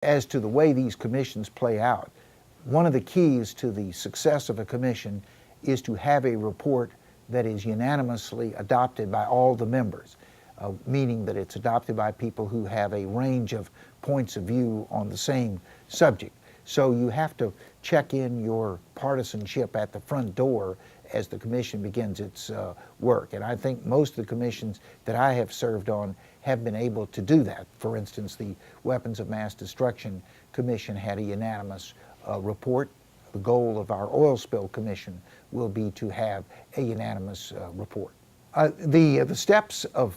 As to the way these commissions play out, one of the keys to the success of a commission is to have a report that is unanimously adopted by all the members, meaning that it's adopted by people who have a range of points of view on the same subject. So you have to check in your partisanship at the front door as the commission begins its work. And I think most of the commissions that I have served on have been able to do that. For instance, the Weapons of Mass Destruction Commission had a unanimous report. The goal of our Oil Spill Commission will be to have a unanimous report. The steps of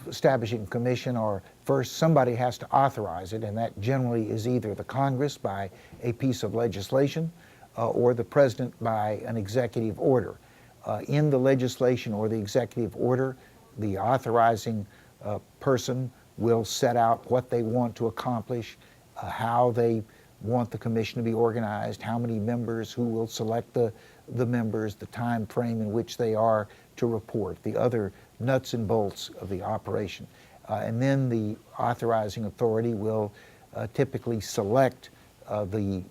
establishing a commission are, first, somebody has to authorize it, and that generally is either the Congress by a piece of legislation or the President by an executive order. In the legislation or the executive order, the authorizing person will set out what they want to accomplish, how they want the commission to be organized, how many members, who will select the members, the time frame in which they are to report, the other nuts and bolts of the operation. And then the authorizing authority will typically select the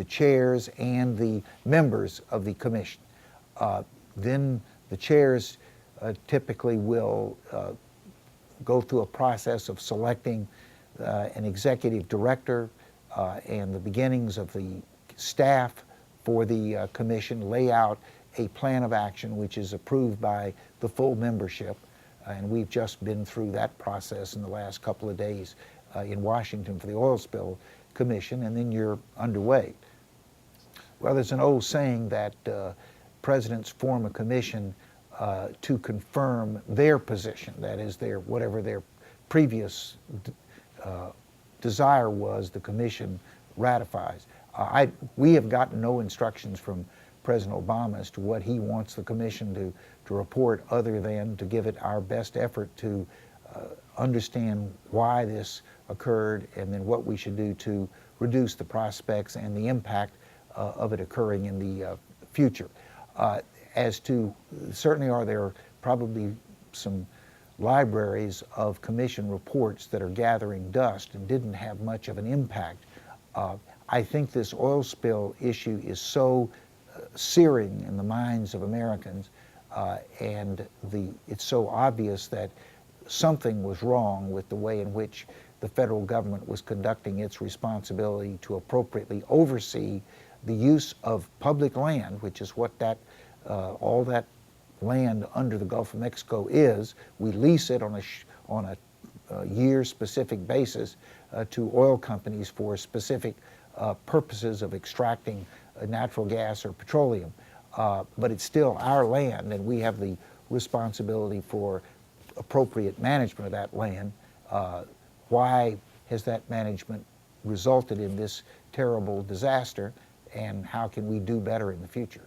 chairs and the members of the commission. Then the chairs typically will go through a process of selecting an executive director and the beginnings of the staff for the commission, lay out a plan of action which is approved by the full membership. And we've just been through that process in the last couple of days in Washington for the Oil Spill Commission, and then you're underway. Well, there's an old saying that presidents form a commission to confirm their position, that is, whatever their previous desire was, the commission ratifies. We have gotten no instructions from President Obama as to what he wants the commission to report, other than to give it our best effort to understand why this occurred and then what we should do to reduce the prospects and the impact of it occurring in the future. As to, certainly are there probably some libraries of commission reports that are gathering dust and didn't have much of an impact. I think this oil spill issue is so searing in the minds of Americans, and it's so obvious that something was wrong with the way in which the federal government was conducting its responsibility to appropriately oversee the use of public land, which is what all that land under the Gulf of Mexico is. We lease it on a year-specific basis to oil companies for specific purposes of extracting natural gas or petroleum. But it's still our land, and we have the responsibility for appropriate management of that land. Why has that management resulted in this terrible disaster, and how can we do better in the future?